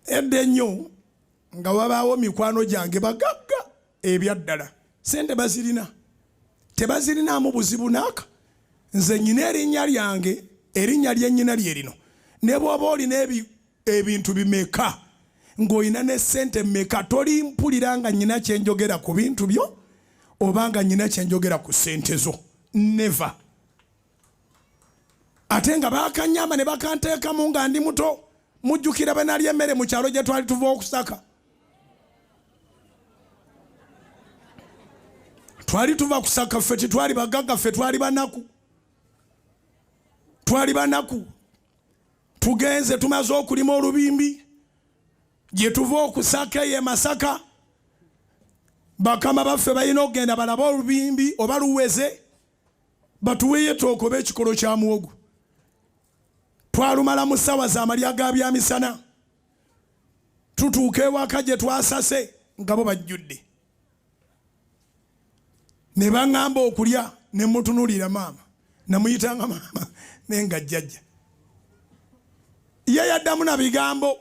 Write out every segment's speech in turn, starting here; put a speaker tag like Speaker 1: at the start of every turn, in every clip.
Speaker 1: edde nnyo nga wabaawo mikwano gyange bagagga ebyaddala sente bazirina tebazirinaamu buzibu naaka nze nyina erinnya lyange erinnya lyennyina lye lino ne bw'oba olina ebintu bimeka ng'olina ne sente meka tolimpulira nga nyina kyenjogera ku bintu byo oba nga nyina kyenjogera ku sente zo never. Ate nga bakanyama ne bakanteekamu nga ndi muto mujjukira bwe nalya emmere mu kyalo gye twali tuva okusaka. Twali tuva kusaka ffe tetwali bagagga ffe twali banaku tugenze tumaze okulima olubimbi gye tuva okusaka ye Masaka bakama baffe balina okugenda balaba olubimbi oba luweze batuweeyo ettooke oba ekikolo kya muwogo. Twalumala mu ssaawa z'amalya ga byamisana tutuuka ewaka gye twasase nga bo bajjudde ne baŋŋamba okulya ne mutunuulira maama namuyitanga maama naye nga jjajja ye yaddamu na bigambo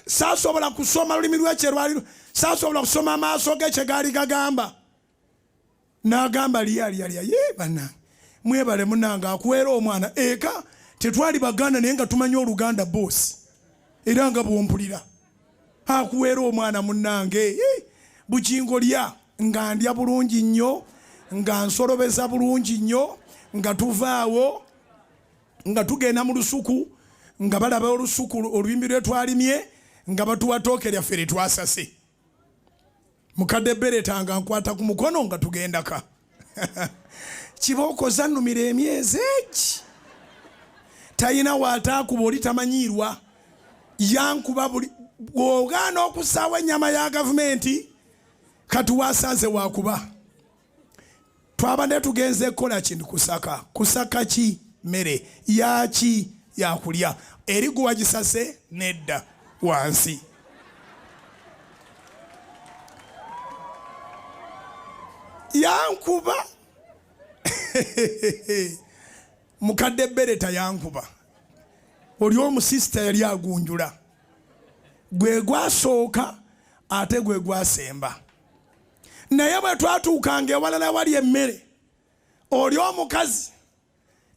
Speaker 1: saasobola kusoma lulimi lwekyerwaliro saasobola kusoma amaaso ge kye gaali gagamba n'agamba lya ye bannange mwebale munnange akuweera omwana eka tetwali Baganda naye nga tumanyi Oluganda boosi era nga bwompulira akuweera omwana munnange Bujjingo lya nga ndya bulungi nnyo nga nsolobeza bulungi nnyo nga tuvaawo nga tugenda mu lusuku nga balaba olusuku olubimbi lwe twalimye nga batuwa ttooke lyaffe lye twasase mukadde Bereta nga nkwata ku mukono nga tugendaka kibooko zannumira emyezi eki tayina waataakuba oli tamanyiirwa yankuba buli bw'ogaana okusaawa ennyama ya gavumenti kati wasanze wakuba. Twabadde tugenze kukola kintu kusaka ki mmere yaki yakulya eri gwe wagisase nedda wansi. Yankuba mukadde Bereta yankuba oli omusisita yali agunjula gwe gwasooka ate gwe gwasemba. Naye bwe twatuukanga ewalala wali emmere oli omukazi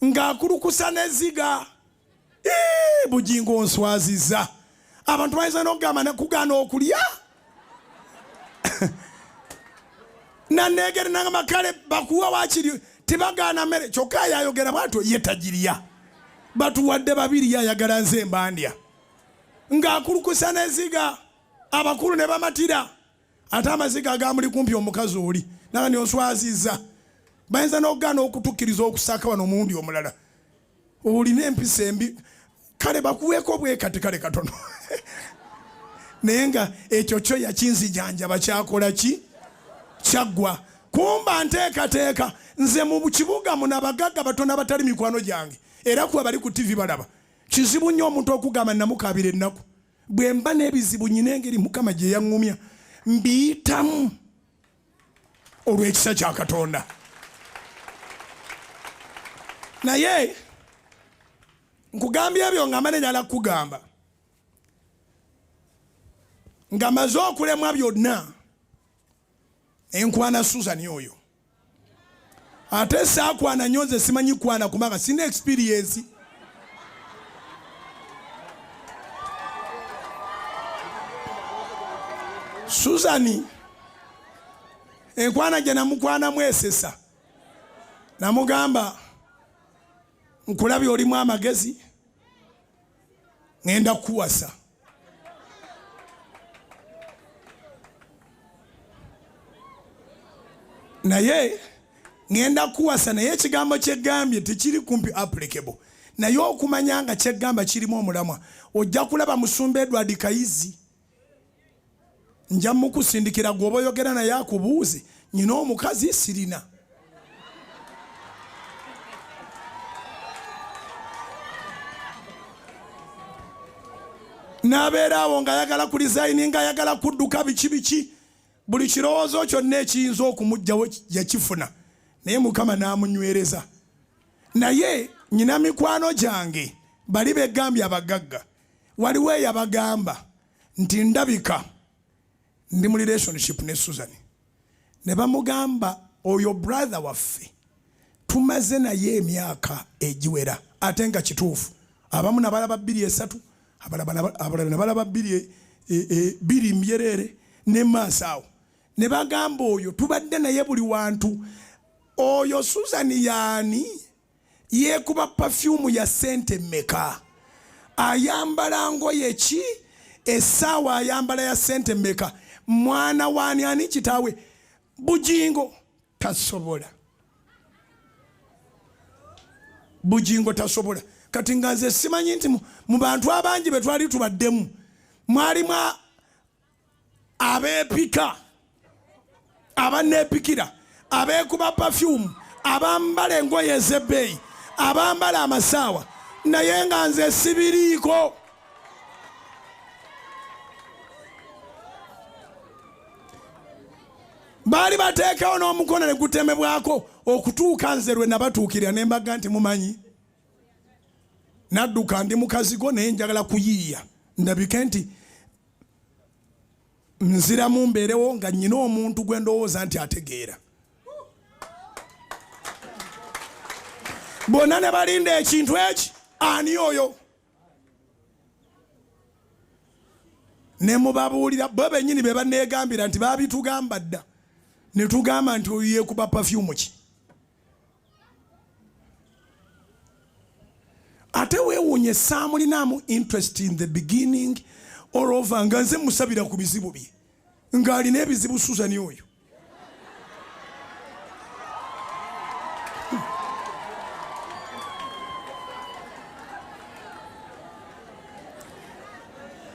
Speaker 1: ng'akulukusa n'ezziga Bujjingo nswaziza abantu bayinza n'okugamba nekugaana okulya nanneegere nangamba kale bakuwa waakiri tebagaana mmere kyokka yayogera bwatyo ye tagirya batuwadde babiri yayagala nze mbandya ng'akulukusa n'ezziga abakulu ne bamatira ate amaziga agamuli kumpi omukazi oli naga nionswaziza bayinza n'okugaana okutukkiriza okusaka wano omuwundi omulala olina empisa embi kale bakuweeko bwekati kale katono naye nga ekyo kyo yakinzijanjaba kyakola ki kyaggwa kumba nteekateeka nze mu kibuga muno abagagga batono abatali mikwano gyange era kuba bali ku TV balaba kizibu nnyo omuntu okugamba namukabira ennaku bwe mba n'ebizibu nyina engeri Mukama gye yaŋŋumya mbiyitamu olw'ekisa kya Katonda. Naye nkugambye ebyo nga mane nyala kugamba nga maze okulemwa byonna enkwana Susan oyo ate saakwana nnyo nze simanyi kwana kumaka sina experience. Susan enkwana gye namukwanamu esesa namugamba nkulabye olimu amagezi ngenda kukuwasa. Naye ngenda kuwasa naye ekigambo kyeggambye tekiri kumpi applicable naye okumanya nga kyeggamba kirimu omulamwa ojja kulaba Musumba Edward Kayizi nja mukusindikira gwoba oyogera naye akubuuze nyina omukazi sirina. Nabeera awo nga ayagala ku design nga ayagala kudduka biki buli kirowoozo kyonna ekiyinza okumugjawo yakifuna naye Mukama n'amunywereza. Naye nyina mikwano gyange bali begambye abagagga waliwo eyabagamba nti ndabika ndi mu relationship ne Susan ne bamugamba oyo brother waffe tumaze naye emyaka egiwera ate nga kituufu abamu nabalaba 2-3 abalala nabalaba 2 myerere ne maaso awo ne bagamba oyo tubadde naye buli wantu oyo Susan yaani yekuba perfume ya sente meka ayambala ngoye ki essaawa ayambala ya sente meka mwana wani ani kitaawe Bujjingo tasobola Bujjingo tasobola kati nga nze simanyi nti mu bantu abangi be twali tubaddemu mwalimu abeepika abaneepikira abeekuba perfume abambala engoye ez'ebbeeyi abambala amasaawa naye nga nze sibiriiko baali bateekawo n'omukono ne gutemebwako okutuuka nze lwe nabatuukirira ne mbaga nti mumanyi nadduka ndi mukazigo naye njagala kuyiiya ndabike nti nziramu mbeerewo nga nnyina omuntu gwe ndowooza nti ategeera bonna ne balinda ekintu eki ani oyo ne mubabuulira bo bennyini be baneegambira nti baabitugamba dda ne tugamba nti oyo yeekuba perfume ki ate weewuunye saamulinaamu interest in the beginning all over nga nze musabira ku bizibu bye ng'alina ebizibu Susan oyo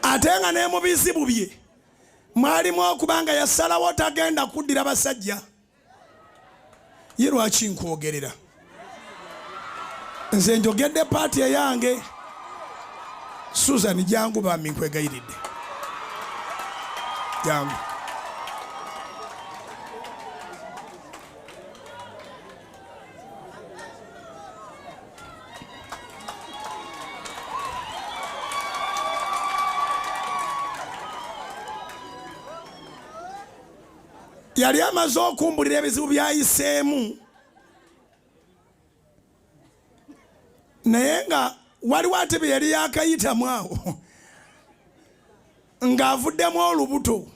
Speaker 1: ate nga ne mu bizibu bye mwalimu okubanga yasalawo tagenda kuddira basajja ye lwaki nkwogerera nze njogedde paati eyange Susan jangu bambi nkwegayiridde jangu yali amaze okumbulira ebizibu byayiseemu naye nga waliwo ate bye yali yakayitamu awo ng'avuddemu olubuto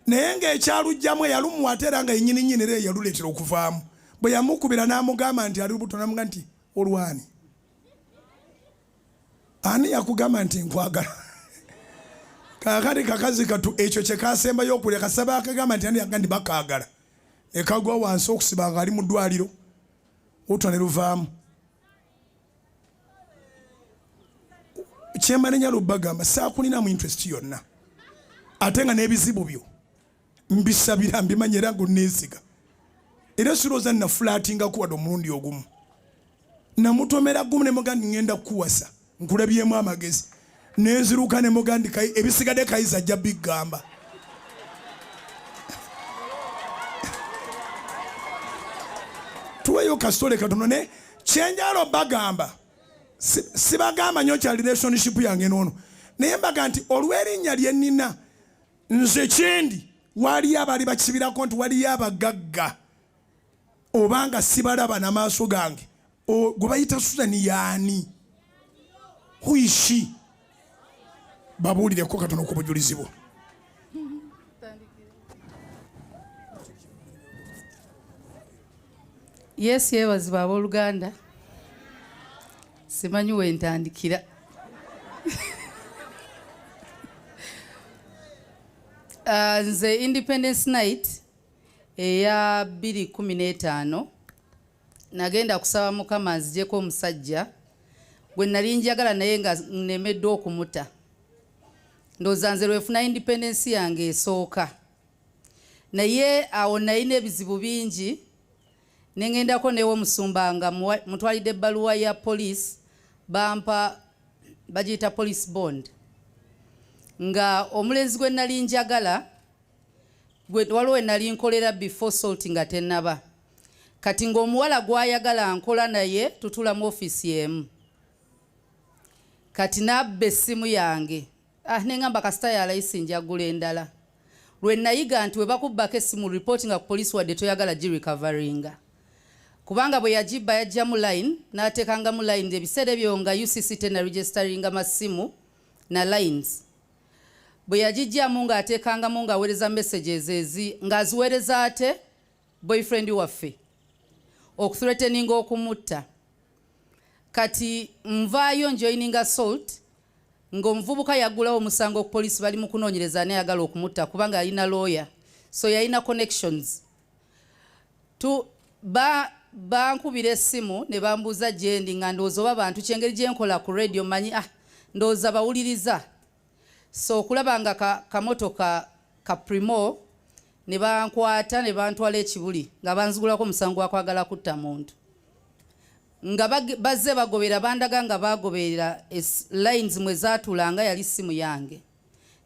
Speaker 1: naye ng'ekyalugjamu eyalumuwa ate era nga yennyininyini era yaluleetera okuvaamu bwe yamukubira n'amugamba nti ali lubuto n'amuga nti olwani ani yakugamba nti nkwagala kakati kakazi katu ekyo kye kasembayo okulya kasaba akagamba nti ani yagandi bakaagala ne kagwa wansi okusiba nga ali mu ddwaliro olubuto ne luvaamu kyemanya lubagamba saakulinamu interest yonna ate nga n'ebizibu byo mbisabira mbimanya era ngaoneesiga era sirooza nafulatinga kuwadde omulundi ogumu namutomera gumu ne mugandi ngenda kukuwasa nkulabyemu amagezi nenziruka ne mugandi ebisigadde kayiza ajja bigamba tuweyo kasitole katono ne kyenjala bagamba sibagamba nnyo kya relationship yange noono naye mbaga nti olw'erinnya lye nnina nze kyendi waliyo abaali bakisibirako nti waliyo abagagga obanga sibalaba n'amaaso gange gwe bayita Susan yaani huishi babuulireko katono ku bujulizi bwo
Speaker 2: Yesu yeebazibwa abooluganda simanyi wentandikira nze Independence Night eya 2015 nagenda kusaba Mukama anzijeko omusajja gwe nali njagala naye nga nemedde okumuta ndowooza nze lwefuna independence yange esooka naye awo nalina ebizibu bingi nengendako newe musumba nga mutwalidde ebbaluwa ya police bampa bagiyita police bond nga omulenzi gwe nali njagala waliwo we nali nkolera before salt nga tennaba kati ng'omuwala gwayagala nkola naye tutula mu office yemu kati nabba essimu yange nengamba kasita ya layisi njagula endala lwe nayiga nti we bakubbako essimu reportinga ku poliisi wadde toyagala girecoveringa kubanga bwe yagibba yajja mu line n'ateekanga mu line ebiseera ebyo nga UCC tena registeringa masimu na lines bwe yagijjamu ng'ateekangamu ng'aweereza messages ezi ng'aziweereza ate boyfriend waffe okuthreateninga okumutta kati nvaayo njoininga assault ng'omuvubuka yaggulawo omusango ku poliisi bali mu kunoonyereza anayagala okumutta kubanga alina lawyer so yalina connections bankubira essimu ne bambuuza gyendi nga ndowooza oba bantu kyengeri gye nkola ku radio manyi ndowooza bawuliriza so okulaba nga kamotoka ka primo ne bankwata ne bantwala ekibuli nga banzigulako omusango wakwagala kutta muntu nga bazze bagobera bandaga nga bagoberera lines mwe zaatulanga yali simu yange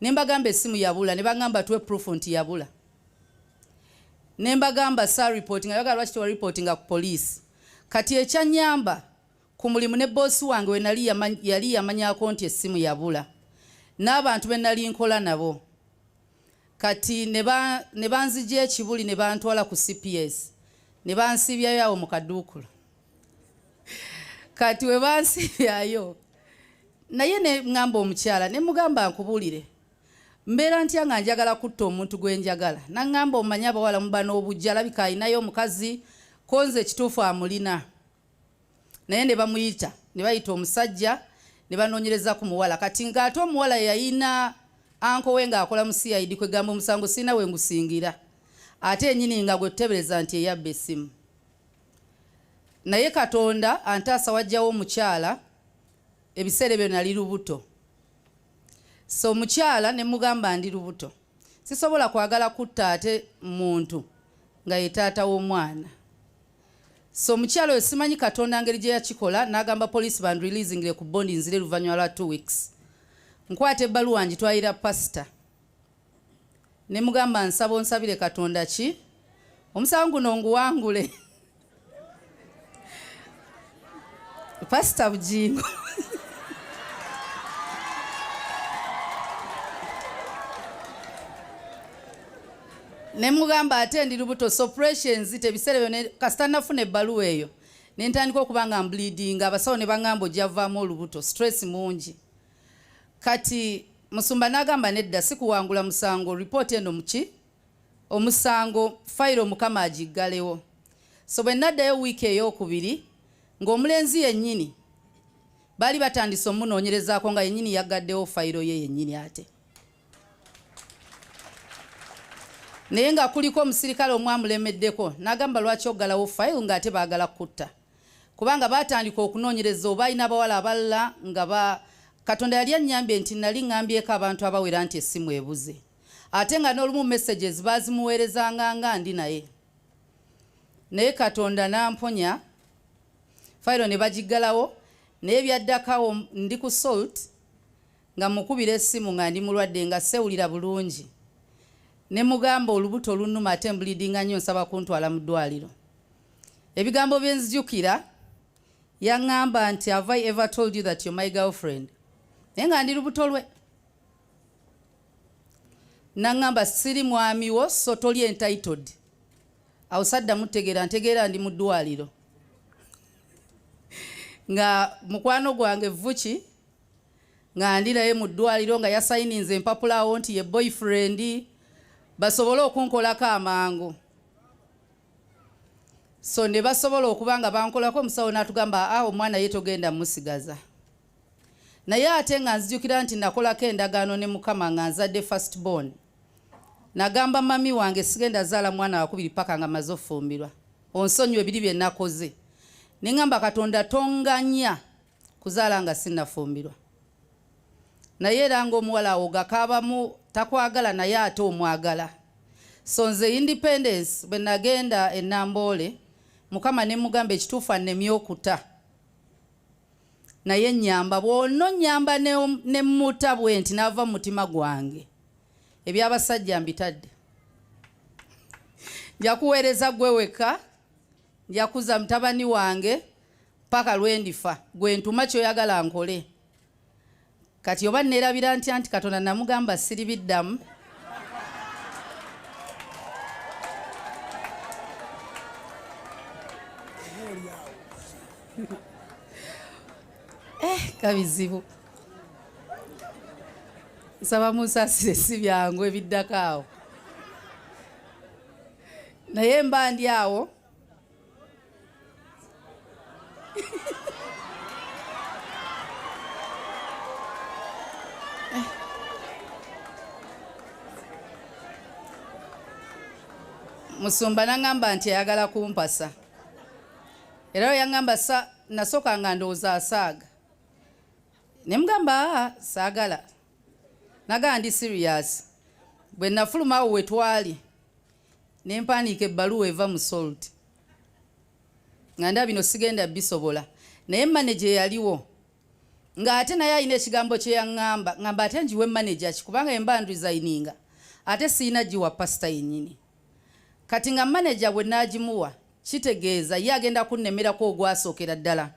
Speaker 2: ne mbagamba essimu yabula ne bagamba tuwe proof nti yabula ne mbagamba sa reporting ayagala lwaki tewa reportinga ku poliisi kati ekyanyamba ku mulimu ne bossi wange we yali yamanyako nti essimu yabula n'abantu be nali nkola nabo kati ne banzijja ekibuli ne bantwala ku CPS ne bansibyayo awo mu kaduukulu kati we bansibyayo naye ne ngamba omukyala ne mugamba nkubulire mbeera ntya nga njagala kutta omuntu gwe njagala naŋŋamba omanyi abawala muba n'obujja alabika alinayo omukazi konze ekituufu amulina naye ne bamuyita ne bayita omusajja ne banoonyereza ku muwala kati ng'ate omuwala yayina anko we ng'akola mu CID kwegamba omusango sirina we ngusingira ate ennyini nga gwe tutebereza nti eyabba essimu naye Katonda antaasa wajjawo omukyala ebiseera ebyo nali lubuto so omukyala ne mugamba ndi lubuto sisobola kwagala kutta ate muntu nga ye taata w'omwana so omukyala oyo simanyi Katonda ngeri gye yakikola n'agamba poliisi bandreleasingire ku bondi nzire luvannyuma lwa 2 weeks nkwata ebbaluwa ngitwalira pasita ne mugamba nsaba onsabire Katonda ki omusango guno nguwangule Pastor Bujjingo ne mugamba ate ndi lubuto suppressions tebiseera byonna kasita nafuna ebbaluwa eyo ne ntandika okuba nga bleeding abasawo ne baŋŋamba ojjavaamu olubuto stress mungi kati musumba n'agamba nedda sikuwangula musango report eno muki omusango fayiro omukama agiggalewo so bwe naddayo wiiki ey'okubiri ng'omulenzi yennyini baali batandise omunoonyerezaako nga yennyini yaggaddewo fayiro ye yennyini ate naye nga kuliko omusirikale omwamulemeddeko n'agamba lwaki oggalawo fayiro ng'ate baagala kutta kubanga baatandika okunoonyereza oba alina abawala abalala nga Katonda yali annyambye nti nali ŋŋambyeko abantu abawera nti essimu ebuze ate nga n'olumu messages baazimuweerezanga nga ndi naye Katonda n'amponya fayiro ne bagiggalawo naye byaddakawo ndi ku salt nga mukubira essimu nga ndi mulwadde nga sewulira bulungi ne mugamba olubuto olunuma ate mbulidinga nnyo nsaba kuntwala mu ddwaliro ebigambo bye nzijukira yaŋŋamba nti have I ever told you that you're my girlfriend naye nga ndi lubuto lwe naŋŋamba siri mwami wo so toli entitled awo sadda mutegeera ntegeera ndi mu ddwaliro nga mukwano gwange vuki nga ndi naye mu ddwaliro nga yasayininze empapula awo nti ye boyfriend basobole okunkolako amangu so ne basobola okuba nga bankolako omusawo n'atugamba omwana ye togenda musigaza naye ate nga nzijukira nti nakolako endagaano ne mukama nga nzadde first born nagamba mami wange sigenda zaala mwana wakubiri paka nga maze ofumbirwa onsonyiwe ebiri bye nakoze neŋŋamba Katonda tonganya kuzaala nga sinnafumbirwa naye era ng'omuwala awo gakaabamu takwagala naye ate omwagala so nze independence bwe nagenda e Namboole mukama ne mugamba ekituufu annemye okuta naye nnyamba bw'onno nnyamba ne muta bwe nti n'ava mu mutima gwange ebyabasajja mbitadde nja kuweereza gwe weka nja kuza mutabani wange paka lwe ndifa gwe ntuma kyoyagala nkole kati oba neerabira ntya nti Katonda namugamba siribiddamu kabizibu nsaba munsasire si byangu ebiddako awo naye mba ndi awo Musumba nangamba nti ayagala kumpasa era yangamba nasooka nga ndowooza asaaga ne mugamba saagala nagaa ndi serious bwe nafuluma awo wetwali ne mpandiika ebbaluwa eva mu Salt nga nda bino sigenda bisobola naye manager yaliwo ng'ate naye alina ekigambo kye yaŋŋamba ngamba ate njiwe manager kubanga emba ndesigninga ate siina giwa pastor yennyini kati nga manager bwe naagimuwa kitegeeza ye agenda kunnemerako ogwasookera ddala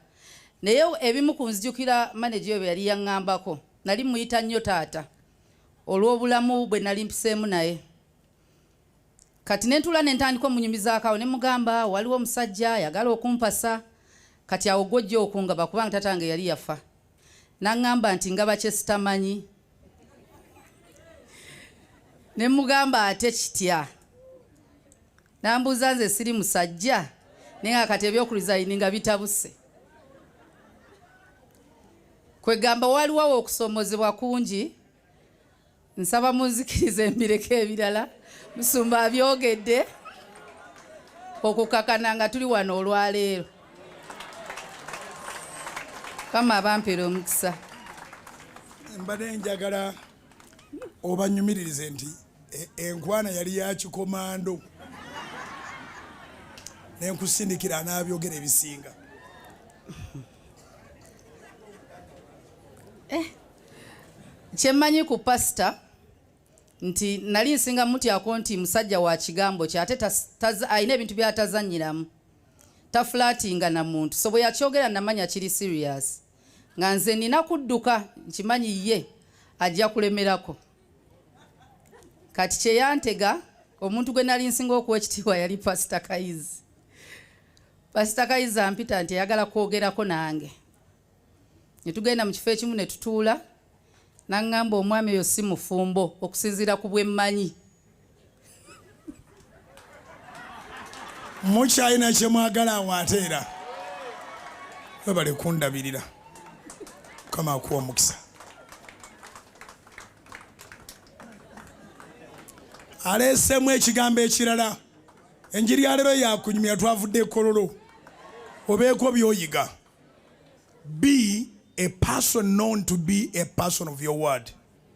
Speaker 2: naye ebimu ku nzijukira manager bwe yali yaŋŋambako nali muyita nnyo taata olw'obulamu bwe nali mpiseemu naye kati nentula nentandika omunyumizaakawo ne mugamba waliwo omusajja yagala okumpasa kati awo gwojja okungaba kubanga tatange yali yafa naŋŋamba nti ngaba kye sitamanyi ne mugamba ate kitya nambuuza nze siri musajja naye nga kati ebyokulizayininga bitabuse kwegamba waliwo awo okusomozebwa kungi nsaba munzikiriza embireko ebirala Musumba abyogedde okukakana nga tuli wano olwaleero kama abampera omukisa
Speaker 1: mbadde njagala obanyumiririze nti enkwana yali ya kikomando nenkusindikira n'abyogera ebisinga
Speaker 2: kyemmanyi ku pasita nti nali nsinga mutyako nti musajja wa kigambo kye ate alina ebintu byatazanyiramu tafulatinga na muntu so bwe yakyogera namanya kiri serious nga nze nina kudduka nkimanyi ye ajja kulemerako kati kye yantega omuntu gwe nali nsinga okuwa ekitiibwa yali pasita Kayizi. Pasita Kayizi ampita nti ayagala kwogerako nange ne tugenda mu kifo ekimu ne tutuula naŋŋamba omwami oyo si mufumbo okusinziira ku bwemmanyi
Speaker 1: mukyalina kye mwagala awo ate era webale kundabirira kama akuwa omukisa aleesemu ekigambo ekirala enjiri ya leero yakunyumya twavudde ekololo obeeko byoyiga be a person known to be a person of your word